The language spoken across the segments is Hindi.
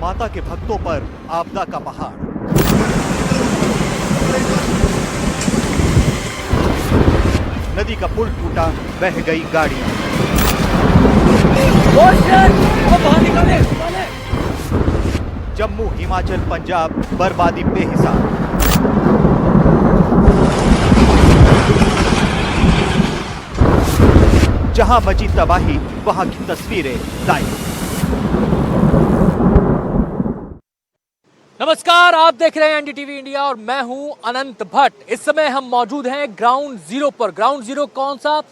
माता के भक्तों पर आपदा का पहाड़। नदी का पुल टूटा, बह गई गाड़ी। जम्मू, हिमाचल, पंजाब, बर्बादी बेहिसाब। जहां मची तबाही, वहां की तस्वीरें लाइव। नमस्कार, आप देख रहे हैं एनडीटीवी इंडिया और मैं हूं अनंत भट्ट। इस समय हम मौजूद हैं ग्राउंड जीरो पर। ग्राउंड जीरो कौन सा?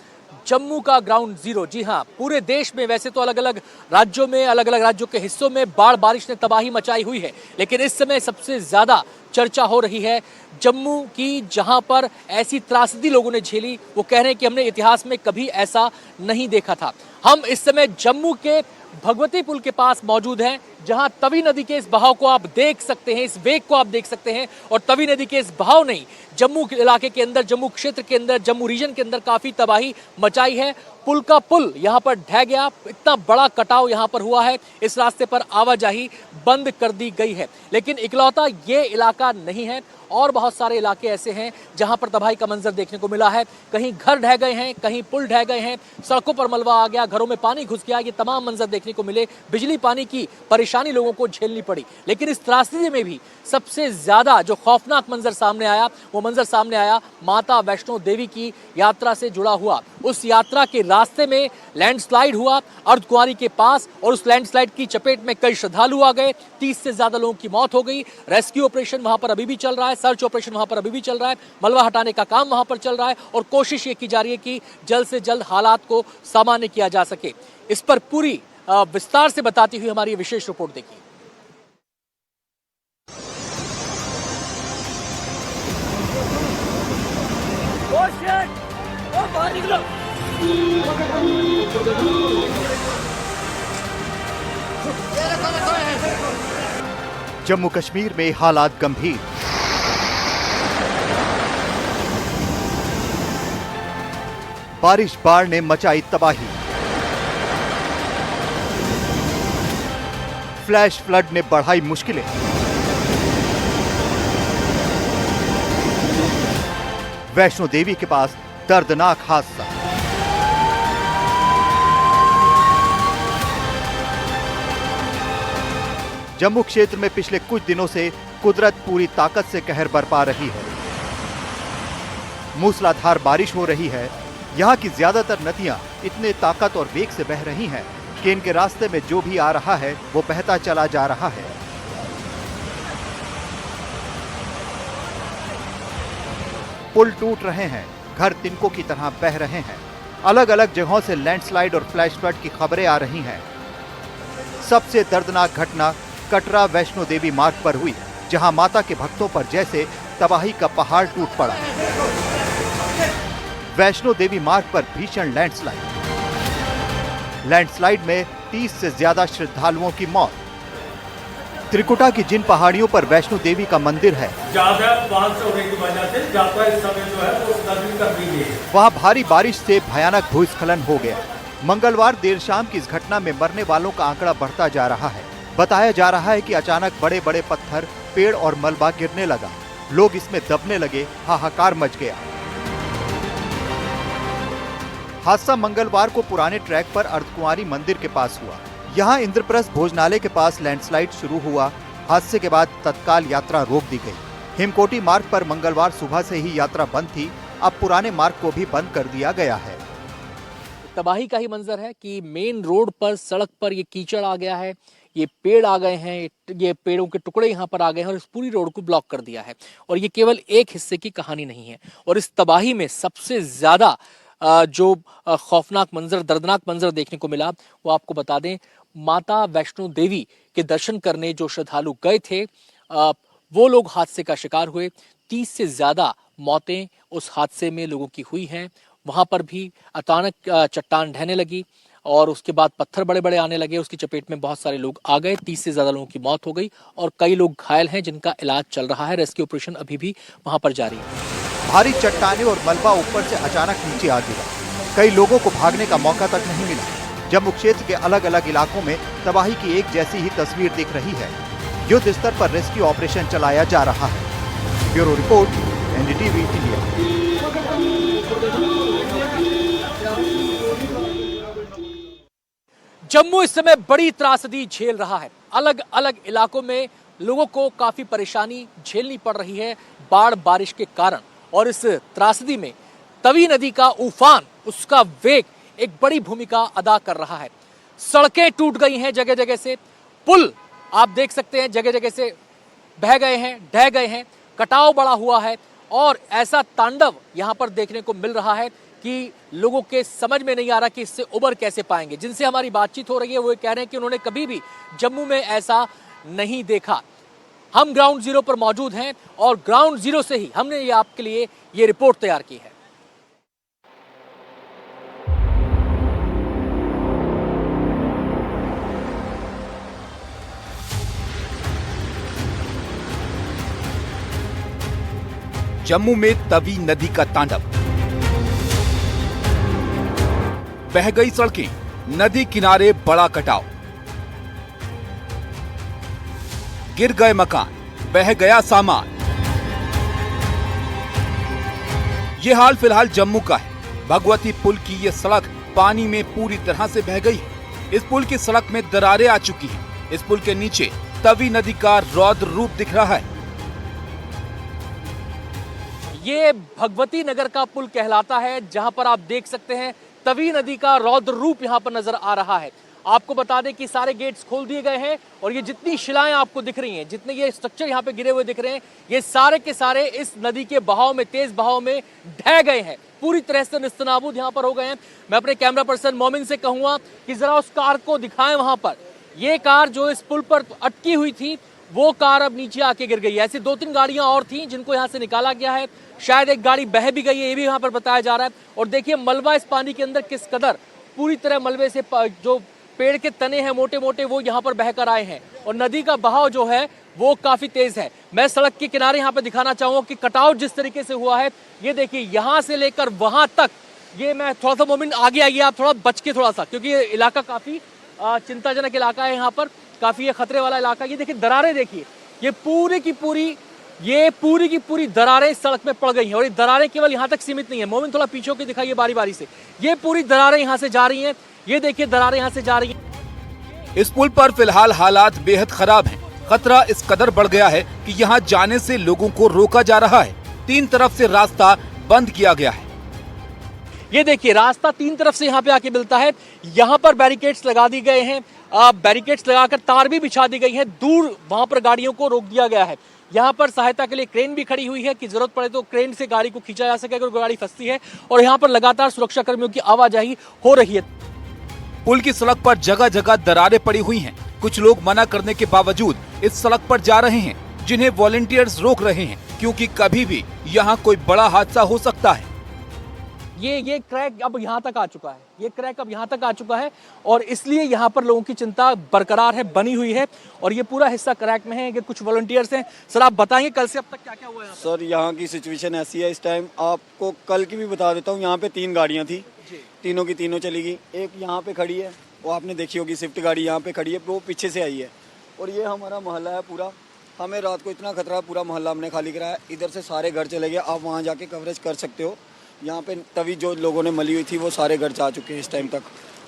जम्मू का ग्राउंड जीरो। जी हां, पूरे देश में वैसे तो अलग अलग राज्यों के हिस्सों में बाढ़ बारिश ने तबाही मचाई हुई है, लेकिन इस समय सबसे ज्यादा चर्चा हो रही है जम्मू की, जहां पर ऐसी त्रासदी लोगों ने झेली, वो कह रहे हैं कि हमने इतिहास में कभी ऐसा नहीं देखा था। हम इस समय जम्मू के भगवती पुल के पास मौजूद हैं, जहां तवी नदी के इस बहाव को आप देख सकते हैं, इस वेग को आप देख सकते हैं। और तवी नदी के इस बहाव ने जम्मू इलाके के अंदर, जम्मू क्षेत्र के अंदर, जम्मू रीजन के अंदर काफी तबाही मचाई है। पुल का पुल यहां पर ढह गया, इतना बड़ा कटाव यहां पर हुआ है, इस रास्ते पर आवाजाही बंद कर दी गई है। लेकिन इकलौता ये इलाका नहीं है, और बहुत सारे इलाके ऐसे हैं जहां पर तबाही का मंजर देखने को मिला है। कहीं घर ढह गए हैं, कहीं पुल ढह गए हैं, सड़कों पर मलबा आ गया, घरों में पानी घुस गया। ये तमाम मंजर देखने को मिले। बिजली पानी की परेशानी लोगों को झेलनी पड़ी। लेकिन इस त्रासदी में भी सबसे ज्यादा जो खौफनाक मंजर सामने आया, वो मंजर सामने आया माता वैष्णो देवी की यात्रा से जुड़ा हुआ। उस यात्रा के रास्ते में लैंडस्लाइड हुआ अर्धकुंवारी के पास, और उस लैंडस्लाइड की चपेट में कई श्रद्धालु आ गए। 30 से ज्यादा लोगों की मौत हो गई। रेस्क्यू ऑपरेशन वहां पर अभी भी चल रहा है, सर्च ऑपरेशन वहां पर अभी भी चल रहा है, मलबा हटाने का काम वहां पर चल रहा है, और कोशिश ये की जा रही है कि जल्द से जल्द हालात को सामान्य किया जा सके। इस पर पूरी विस्तार से बताती हुई हमारी विशेष रिपोर्ट देखिए। जम्मू कश्मीर में हालात गंभीर। बारिश बाढ़ ने मचाई तबाही। फ्लैश फ्लड ने बढ़ाई मुश्किलें। वैष्णो देवी के पास दर्दनाक हादसा। जम्मू क्षेत्र में पिछले कुछ दिनों से कुदरत पूरी ताकत से कहर बरपा रही है। मूसलाधार बारिश हो रही है। यहाँ की ज्यादातर नदियां इतने ताकत और वेग से बह रही हैं कि इनके रास्ते में जो भी आ रहा है वो बहता चला जा रहा है। पुल टूट रहे हैं, घर तिनकों की तरह बह रहे हैं। अलग अलग जगहों से लैंडस्लाइड और फ्लैश फ्लड की खबरें आ रही हैं। सबसे दर्दनाक घटना कटरा वैष्णो देवी मार्ग पर हुई, जहां माता के भक्तों पर जैसे तबाही का पहाड़ टूट पड़ा। वैष्णो देवी मार्ग पर भीषण लैंडस्लाइड में 30 से ज्यादा श्रद्धालुओं की मौत। त्रिकुटा की जिन पहाड़ियों पर वैष्णो देवी का मंदिर है, वहां भारी बारिश से भयानक भूस्खलन हो गया। मंगलवार देर शाम की इस घटना में मरने वालों का आंकड़ा बढ़ता जा रहा है। बताया जा रहा है कि अचानक बड़े बड़े पत्थर, पेड़ और मलबा गिरने लगा। लोग इसमें दबने लगे, हाहाकार मच गया। हादसा मंगलवार को पुराने ट्रैक पर अर्धकुंवारी मंदिर के पास हुआ। यहाँ इंद्रप्रस्थ भोजनालय के पास लैंडस्लाइड शुरू हुआ। हादसे के बाद तत्काल यात्रा रोक दी गई। हिमकोटी मार्ग पर मंगलवार सुबह से ही यात्रा बंद थी। अब पुराने मार्ग को भी बंद कर दिया गया है। तबाही का ही मंजर है कि मेन रोड पर, सड़क पर ये कीचड़ आ गया है, ये पेड़ आ गए हैं, ये पेड़ों के टुकड़े यहाँ पर आ गए हैं और इस पूरी रोड को ब्लॉक कर दिया है। और ये केवल एक हिस्से की कहानी नहीं है। और इस तबाही में सबसे ज्यादा जो खौफनाक मंजर, दर्दनाक मंजर देखने को मिला, वो आपको बता दें, माता वैष्णो देवी के दर्शन करने जो श्रद्धालु गए थे, वो लोग हादसे का शिकार हुए। 30 से ज्यादा मौतें उस हादसे में लोगों की हुई हैं। वहां पर भी अचानक चट्टान ढहने लगी और उसके बाद पत्थर बड़े बड़े आने लगे। उसकी चपेट में बहुत सारे लोग आ गए। 30 से ज्यादा लोगों की मौत हो गई और कई लोग घायल हैं, जिनका इलाज चल रहा है। रेस्क्यू ऑपरेशन अभी भी वहां पर जारी है। भारी चट्टानें और मलबा ऊपर से अचानक नीचे आ गिरा। कई लोगों को भागने का मौका तक नहीं मिला। जम्मू क्षेत्र के अलग अलग इलाकों में तबाही की एक जैसी ही तस्वीर दिख रही है। युद्ध स्तर पर रेस्क्यू ऑपरेशन चलाया जा रहा है। Bureau report, NDTV India. Jammu इस समय बड़ी त्रासदी झेल रहा है। अलग अलग इलाकों में लोगों को काफी परेशानी झेलनी पड़ रही है बाढ़ बारिश के कारण। और इस त्रासदी में तवी नदी का उफान, उसका वेग एक बड़ी भूमिका अदा कर रहा है। सड़कें टूट गई हैं जगह जगह से, पुल आप देख सकते हैं जगह जगह से बह गए हैं, ढह गए हैं, कटाव बढ़ा हुआ है। और ऐसा तांडव यहां पर देखने को मिल रहा है कि लोगों के समझ में नहीं आ रहा कि इससे उबर कैसे पाएंगे। जिनसे हमारी बातचीत हो रही है वो कह रहे हैं कि उन्होंने कभी भी जम्मू में ऐसा नहीं देखा। हम ग्राउंड जीरो पर मौजूद हैं और ग्राउंड जीरो से ही हमने ये आपके लिए ये रिपोर्ट तैयार की है। जम्मू में तवी नदी का तांडव, बह गई सड़कें, नदी किनारे बड़ा कटाव, गिर गए मकान, बह गया सामान। ये हाल फिलहाल जम्मू का है। भगवती पुल की ये सड़क पानी में पूरी तरह से बह गई है। इस पुल की सड़क में दरारें आ चुकी हैं। इस पुल के नीचे तवी नदी का रौद्र रूप दिख रहा है। ये भगवती नगर का पुल कहलाता है, जहां पर आप देख सकते हैं तवी नदी का रौद्र रूप यहां पर नजर आ रहा है। आपको बता दें कि सारे गेट्स खोल दिए गए हैं और ये जितनी शिलाएं आपको दिख रही हैं, जितने ये स्ट्रक्चर यहां पे गिरे हुए दिख रहे हैं, ये सारे के सारे इस नदी के बहाव में, तेज बहाव में ढह गए हैं, पूरी तरह से निस्तनाबूद यहां पर हो गए हैं। मैं अपने कैमरा पर्सन मोमिन से कहूंगा कि जरा उस कार को दिखाएं वहां पर। ये कार जो इस पुल पर अटकी हुई थी, वो कार अब नीचे आके गिर गई है। ऐसी 2-3 गाड़ियां और थी जिनको यहां से निकाला गया है। शायद एक गाड़ी बह भी गई है, ये भी यहां पर बताया जा रहा है। और देखिए मलबा इस पानी के अंदर किस कदर, पूरी तरह मलबे से जो पेड़ के तने हैं मोटे मोटे, वो यहां पर बहकर आए हैं। और नदी का बहाव जो है वो काफी तेज है। मैं सड़क के किनारे यहां पर दिखाना चाहूंगा कि कटाव जिस तरीके से हुआ है, ये देखिए यहां से लेकर वहां तक। ये मैं थोड़ा सा मोमिन आगे आइए आप, थोड़ा बच के थोड़ा सा, क्योंकि ये इलाका काफी चिंताजनक इलाका है। यहाँ पर काफी ये खतरे वाला इलाका। ये देखिए दरारें, देखिए ये पूरी की पूरी दरारें सड़क में पड़ गई हैं। और ये दरारें केवल यहाँ तक सीमित नहीं है। मोमिन थोड़ा पीछे के दिखाइए बारी बारी से। ये पूरी दरारें यहाँ से जा रही हैं। ये देखिए दरारें यहाँ से जा रही हैं। इस पुल पर फिलहाल हालात बेहद खराब हैं। खतरा इस कदर बढ़ गया है कि यहाँ जाने से लोगों को रोका जा रहा है। 3 तरफ से रास्ता बंद किया गया है। ये देखिए रास्ता 3 तरफ से यहाँ पे आके मिलता है। यहाँ पर बैरिकेड्स लगा दी गए हैं। बैरिकेड्स लगाकर तार भी बिछा दी गई है। दूर वहां पर गाड़ियों को रोक दिया गया है। यहाँ पर सहायता के लिए क्रेन भी खड़ी हुई है कि जरूरत पड़े तो क्रेन से गाड़ी को खींचा जा सके अगर गाड़ी फंसती है। और यहाँ पर लगातार सुरक्षा कर्मियों की आवाजाही हो रही है। पुल की सड़क पर जगह जगह दरारें पड़ी हुई हैं। कुछ लोग मना करने के बावजूद इस सड़क पर जा रहे हैं, जिन्हें वॉलंटियर्स रोक रहे हैं, क्योंकि कभी भी यहाँ कोई बड़ा हादसा हो सकता है। ये क्रैक अब यहाँ तक आ चुका है। ये क्रैक अब यहाँ तक आ चुका है और इसलिए यहाँ पर लोगों की चिंता बरकरार है, बनी हुई है। और ये पूरा हिस्सा क्रैक में है। कि कुछ वॉलंटियर्स हैं। सर आप बताएंगे कल से अब तक क्या क्या हुआ है? सर यहाँ की सिचुएशन ऐसी है इस टाइम, आपको कल की भी बता देता हूँ। यहाँ पे 3 गाड़ियाँ थी, तीनों की तीनों चली गई। एक यहाँ पे खड़ी है, वो आपने देखी होगी, स्विफ्ट गाड़ी यहाँ पे खड़ी है, वो पीछे से आई है। और ये हमारा मोहल्ला है पूरा। हमें रात को इतना खतरा है, पूरा मोहल्ला हमने खाली कराया। इधर से सारे घर चले गए। आप वहाँ जाके कवरेज कर सकते हो। यहाँ पे तभी जो लोगों ने मली हुई थी वो सारे घर जा चुके हैं इस टाइम तक।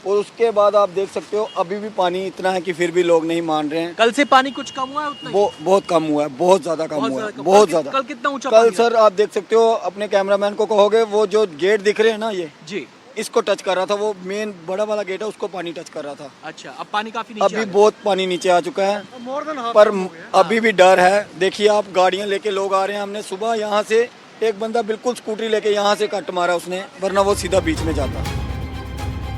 और उसके बाद आप देख सकते हो अभी भी पानी इतना है कि फिर भी लोग नहीं मान रहे हैं। कल से पानी कुछ कम हुआ है? उतना बहुत कम हुआ है, बहुत ज्यादा कम हुआ है, बहुत ज्यादा। कल कितना ऊंचा? कल सर आप देख सकते हो, अपने कैमरामैन को कहोगे, वो जो गेट दिख रहे हैं ना, ये जी इसको टच कर रहा था। वो मेन बड़ा वाला गेट है, उसको पानी टच कर रहा था। अच्छा, अब पानी काफी नीचे अभी बहुत पानी नीचे आ चुका है, पर अभी भी डर है। देखिए आप, गाड़ियां लेके लोग आ रहे हैं। हमने सुबह यहाँ से एक बंदा बिल्कुल स्कूटरी लेके यहाँ से कट मारा उसने, वरना वो सीधा बीच में जाता।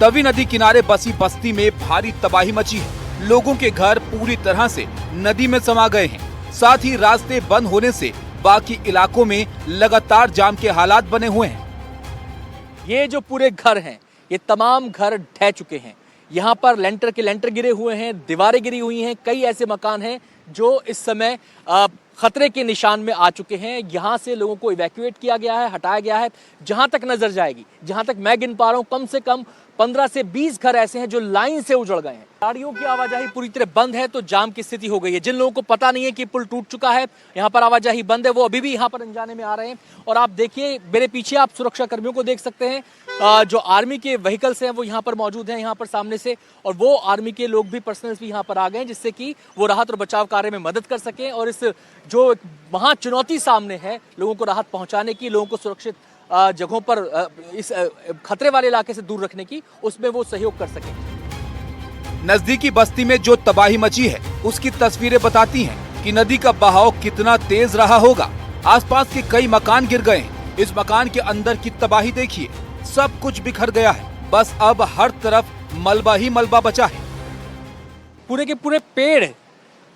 तवी नदी किनारे बसी बस्ती में भारी तबाही मची है। लोगों के घर पूरी तरह से नदी में समा गए हैं। साथ ही रास्ते बंद होने से बाकी इलाकों में लगातार जाम के हालात बने हुए हैं। ये जो पूरे घर हैं, ये तमाम घर ढह चुके हैं। यहाँ पर लेंटर के लेंटर गिरे हुए हैं, दीवारें गिरी हुई हैं। कई ऐसे मकान हैं जो इस समय खतरे के निशान में आ चुके हैं। यहाँ से लोगों को इवैक्यूएट किया गया है, हटाया गया है। जहाँ तक नजर जाएगी, जहाँ तक मैं गिन पा रहा हूँ, कम से कम 15 से 20 घर ऐसे हैं जो लाइन से उजड़ गए हैं। गाड़ियों की आवाजाही पूरी तरह बंद है तो जाम की स्थिति हो गई है। जिन लोगों को पता नहीं है कि पुल टूट चुका है, यहाँ पर आवाजाही बंद है, वो अभी भी यहाँ पर अनजाने में आ रहे हैं। और आप देखिए मेरे पीछे आप सुरक्षा कर्मियों को देख सकते हैं, जो आर्मी के व्हीकल्स हैं वो यहाँ पर मौजूद हैं यहाँ पर सामने से, और वो आर्मी के लोग भी पर्सनल्स भी यहाँ पर आ गए हैं जिससे कि वो राहत और बचाव कार्य में मदद कर सकें और इस जो महा चुनौती सामने है लोगों को राहत पहुंचाने की, लोगों को सुरक्षित जगहों पर इस खतरे वाले इलाके से दूर रखने की, उसमें वो सहयोग कर सकें। नजदीकी बस्ती में जो तबाही मची है उसकी तस्वीरें बताती हैं कि नदी का बहाव कितना तेज रहा होगा। आसपास के कई मकान गिर गए हैं। इस मकान के अंदर की तबाही देखिए, सब कुछ बिखर गया है। बस अब हर तरफ मलबा ही मलबा बचा है। पूरे के पूरे पेड़,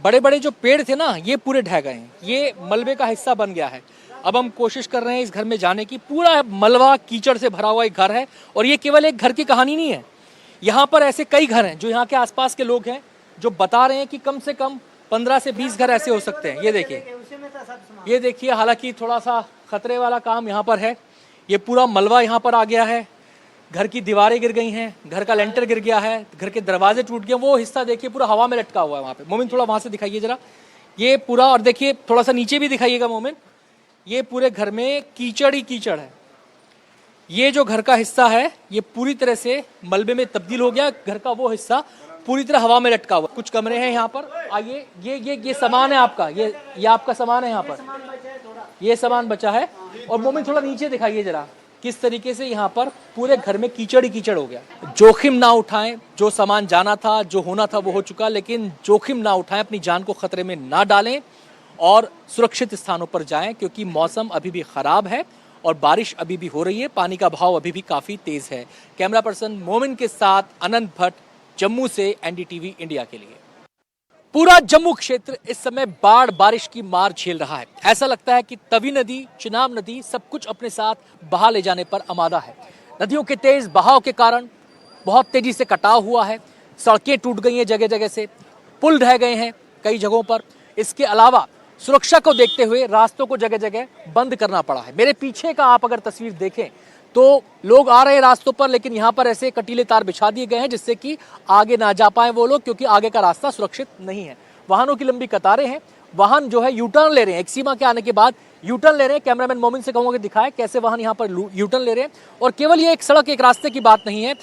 बड़े बड़े जो पेड़ थे ना, ये पूरे ढह गए हैं। ये मलबे का हिस्सा बन गया है। अब हम कोशिश कर रहे हैं इस घर में जाने की। पूरा मलबा कीचड़ से भरा हुआ एक घर है और ये केवल एक घर की कहानी नहीं है। यहाँ पर ऐसे कई घर हैं जो यहाँ के आसपास के लोग हैं जो बता रहे हैं कि कम से कम 15 से 20 घर ऐसे हो सकते हैं। ये देखिए, हालांकि थोड़ा सा खतरे वाला काम यहाँ पर है। ये पूरा मलबा यहाँ पर आ गया है, घर की दीवारें गिर गई हैं, घर का लेंटर गिर गया है, घर के दरवाजे टूट गए। वो हिस्सा देखिए पूरा हवा में लटका हुआ है वहाँ पे। मोमिन थोड़ा वहाँ से दिखाइए जरा, ये पूरा, और देखिए थोड़ा सा नीचे भी दिखाइएगा मोमिन। ये पूरे घर में कीचड़ ही कीचड़ है। ये जो घर का हिस्सा है ये पूरी तरह से मलबे में तब्दील हो गया। घर का वो हिस्सा पूरी तरह हवा में लटका हुआ। कुछ कमरे हैं यहाँ पर। आइए, ये सामान है आपका, ये आपका सामान है यहाँ पर, ये सामान बचा है। और मोमिन थोड़ा नीचे दिखाइए जरा, किस तरीके से यहाँ पर पूरे घर में कीचड़ ही कीचड़ हो गया। जोखिम ना उठाएं, जो सामान जाना था, जो होना था वो हो चुका, लेकिन जोखिम ना उठाएं, अपनी जान को खतरे में ना डालें और सुरक्षित स्थानों पर जाएं, क्योंकि मौसम अभी भी खराब है और बारिश अभी भी हो रही है। पानी का बहाव अभी भी काफी तेज है। कैमरा पर्सन मोमिन के साथ अनंत भट्ट, जम्मू से एनडीटीवी इंडिया के लिए। पूरा जम्मू क्षेत्र इस समय बाढ़ बारिश की मार झेल रहा है। ऐसा लगता है कि तवी नदी, चिनाब नदी सब कुछ अपने साथ बहा ले जाने पर आमादा है। नदियों के तेज बहाव के कारण बहुत तेजी से कटाव हुआ है। सड़कें टूट गई हैं जगह जगह से, पुल ढह गए हैं कई जगहों पर। इसके अलावा सुरक्षा को देखते हुए रास्तों को जगह जगह बंद करना पड़ा है। मेरे पीछे का आप अगर तस्वीर देखें तो लोग आ रहे हैं रास्तों पर, लेकिन यहाँ पर ऐसे कटीले तार बिछा दिए गए हैं जिससे कि आगे ना जा पाए वो लोग, क्योंकि आगे का रास्ता सुरक्षित नहीं है। वाहनों की लंबी कतारें हैं, वाहन जो है यूटर्न ले रहे हैं। एक सीमा के आने के बाद यूटर्न ले रहे हैं। कैमरामैन मोमिन से कहूंगा कि दिखाएं कैसे वाहन यहाँ पर यूटर्न ले रहे हैं। और केवल ये एक सड़क, एक रास्ते की बात नहीं है।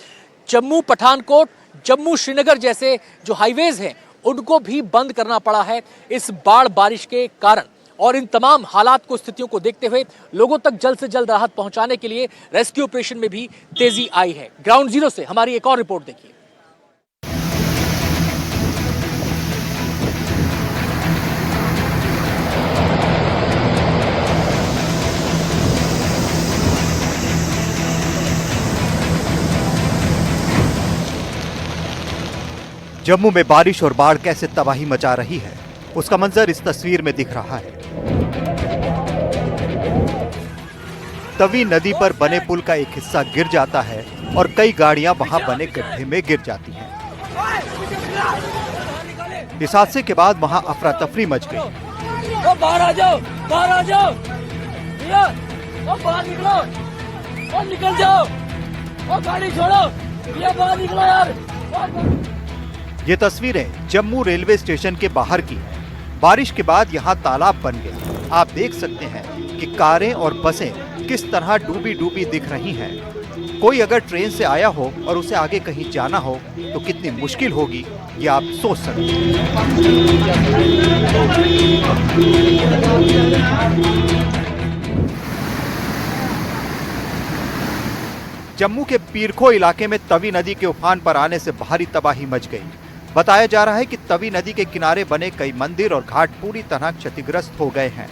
जम्मू पठानकोट, जम्मू श्रीनगर जैसे जो हाईवेज हैं उनको भी बंद करना पड़ा है इस बाढ़ बारिश के कारण। और इन तमाम हालात को, स्थितियों को देखते हुए लोगों तक जल्द से जल्द राहत पहुंचाने के लिए रेस्क्यू ऑपरेशन में भी तेजी आई है। ग्राउंड जीरो से हमारी एक और रिपोर्ट देखिए। जम्मू में बारिश और बाढ़ कैसे तबाही मचा रही है, उसका मंजर इस तस्वीर में दिख रहा है। तवी नदी पर बने पुल का एक हिस्सा गिर जाता है और कई गाड़ियां वहां बने गड्ढे में गिर जाती हैं। इस हादसे के बाद वहां अफरा तफरी मच गई। बाहर आ जाओ, बाहर आ जाओ, बाहर निकलो, और निकल जाओ, और गाड़ी छोड़ो, बाहर निकलो यार। ये तस्वीरें जम्मू रेलवे स्टेशन के बाहर की हैं। बारिश के बाद यहाँ तालाब बन गया। आप देख सकते हैं कि कारें और बसें किस तरह डूबी डूबी दिख रही हैं। कोई अगर ट्रेन से आया हो और उसे आगे कहीं जाना हो तो कितनी मुश्किल होगी ये आप सोच सकते हैं। जम्मू के पीरखो इलाके में तवी नदी के उफान पर आने से भारी तबाही मच गई। बताया जा रहा है कि तवी नदी के किनारे बने कई मंदिर और घाट पूरी तरह क्षतिग्रस्त हो गए हैं।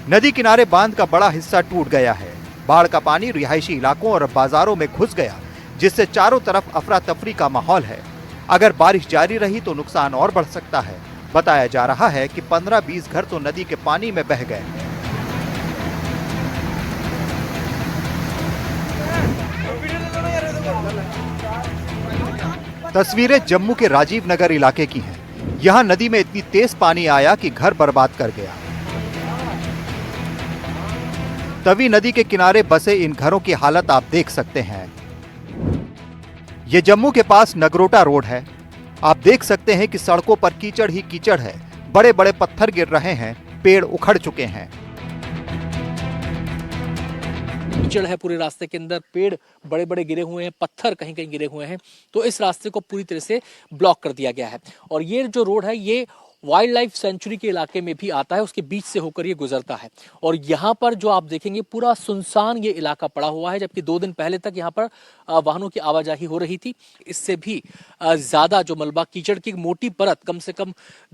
नदी किनारे बांध का बड़ा हिस्सा टूट गया है। बाढ़ का पानी रिहायशी इलाकों और बाजारों में घुस गया, जिससे चारों तरफ अफरा तफरी का माहौल है। अगर बारिश जारी रही तो नुकसान और बढ़ सकता है। बताया जा रहा है कि 15-20 घर तो नदी के पानी में बह गए। तस्वीरें जम्मू के राजीव नगर इलाके की हैं। यहाँ नदी में इतनी तेज पानी आया कि घर बर्बाद कर गया। तवी नदी के किनारे बसे इन घरों की हालत आप देख सकते हैं। ये जम्मू के पास नगरोटा रोड है। आप देख सकते हैं कि सड़कों पर कीचड़ ही कीचड़ है। बड़े बड़े पत्थर गिर रहे हैं, पेड़ उखड़ चुके हैं। कीचड़ है पूरे रास्ते के अंदर, पेड़ बड़े बड़े गिरे हुए हैं, पत्थर कहीं कहीं गिरे हुए हैं। तो इस रास्ते को पूरी तरह से ब्लॉक कर दिया गया है। और ये जो रोड है ये वाइल्ड लाइफ सेंचुरी के इलाके में भी आता है, उसके बीच से होकर ये गुजरता है। और यहाँ पर जो आप देखेंगे पूरा सुनसान ये इलाका पड़ा हुआ है, जबकि 2 दिन पहले तक यहाँ पर वाहनों की आवाजाही हो रही थी। इससे भी ज्यादा जो मलबा, कीचड़ की मोटी परत, कम से कम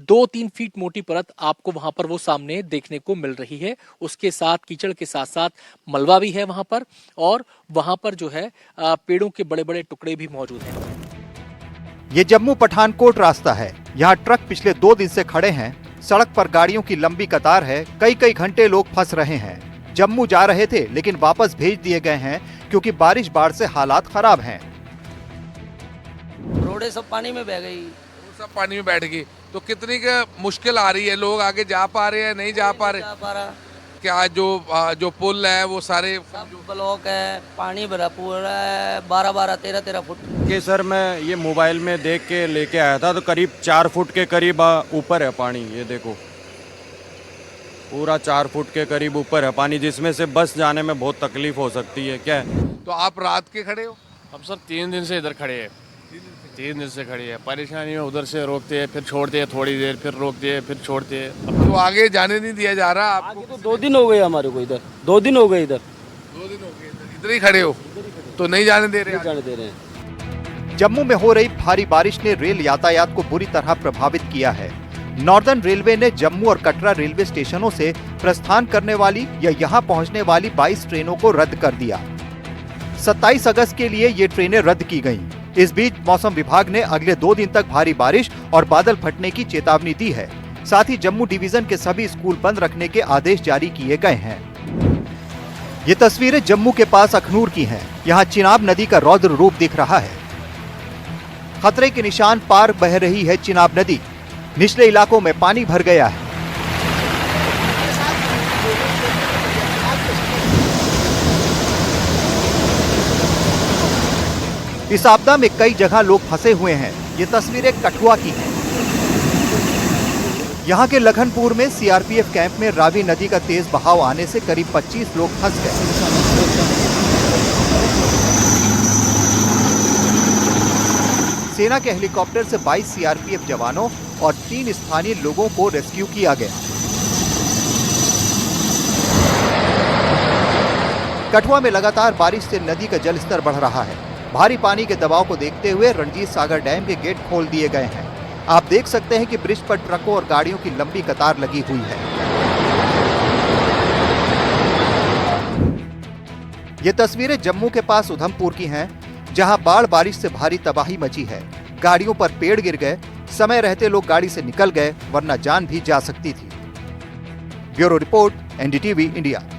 2-3 फीट मोटी परत आपको वहां पर वो सामने देखने को मिल रही है। उसके साथ कीचड़ के साथ साथ मलबा भी है वहां पर, और वहां पर जो है पेड़ों के बड़े बड़े टुकड़े भी मौजूद हैं। ये जम्मू पठानकोट रास्ता है। यहाँ ट्रक पिछले 2 दिन से खड़े हैं। सड़क पर गाड़ियों की लंबी कतार है। कई कई घंटे लोग फंस रहे हैं। जम्मू जा रहे थे लेकिन वापस भेज दिए गए हैं क्योंकि बारिश बाढ़ से हालात खराब हैं। रोडें सब पानी में बह गई, सब पानी में बैठ गई, तो कितनी का मुश्किल आ रही है। लोग आगे जा पा रहे हैं, नहीं जा पा रहे। जा पा रहा, क्या जो पुल है वो सारे सब ब्लॉक है, पानी भरा पूरा है, 12-12, 13-13 फुट। कि सर मैं ये मोबाइल में देख के लेके आया था, तो करीब 4 फुट के करीब ऊपर है पानी। ये देखो पूरा 4 फुट के करीब ऊपर है पानी, जिसमें से बस जाने में बहुत तकलीफ हो सकती है। क्या है? तो आप रात के खड़े हो? हम सर 3 दिन से इधर खड़े हैं, 3 दिन से खड़े हैं। परेशानी में उधर से रोकते हैं, फिर छोड़ते हैं, थोड़ी देर फिर रोकते हैं, फिर छोड़ते हैं। तो आगे जाने नहीं दिया जा रहा आपको? आगे तो 2 दिन हो गए हमारे को, इधर 2 दिन हो गए, इधर 2 दिन हो गए इधर ही खड़े हो, तो नहीं जाने दे रहे? जाने दे रहे हैं। जम्मू में हो रही भारी बारिश ने रेल यातायात को बुरी तरह प्रभावित किया है। नॉर्दर्न रेलवे ने जम्मू और कटरा रेलवे स्टेशनों से प्रस्थान करने वाली या यहां पहुंचने वाली 22 ट्रेनों को रद्द कर दिया। 27 अगस्त के लिए ये ट्रेनें रद्द की गईं। इस बीच मौसम विभाग ने अगले 2 दिन तक भारी बारिश और बादल फटने की चेतावनी दी है। साथ ही जम्मू डिवीजन के सभी स्कूल बंद रखने के आदेश जारी किए गए हैं। ये तस्वीरें जम्मू के पास अखनूर की हैं। यहाँ चिनाब नदी का रौद्र रूप दिख रहा है। खतरे के निशान पार बह रही है चिनाब नदी। निचले इलाकों में पानी भर गया है। इस आपदा में कई जगह लोग फंसे हुए हैं। ये तस्वीरें कठुआ की हैं। यहाँ के लखनपुर में सीआरपीएफ कैंप में रावी नदी का तेज बहाव आने से करीब 25 लोग फंस गए। सेना के हेलीकॉप्टर से 22 सीआरपीएफ जवानों और 3 स्थानीय लोगों को रेस्क्यू किया गया। कठुआ में लगातार बारिश से नदी का जलस्तर बढ़ रहा है। भारी पानी के दबाव को देखते हुए रणजीत सागर डैम के गेट खोल दिए गए हैं। आप देख सकते हैं कि ब्रिज पर ट्रकों और गाड़ियों की लंबी कतार लगी हुई है। ये तस्वीरें जम्मू के पास उधमपुर की हैं, जहां बाढ़ बारिश से भारी तबाही मची है। गाड़ियों पर पेड़ गिर गए। समय रहते लोग गाड़ी से निकल गए, वरना जान भी जा सकती थी। Bureau report, NDTV India.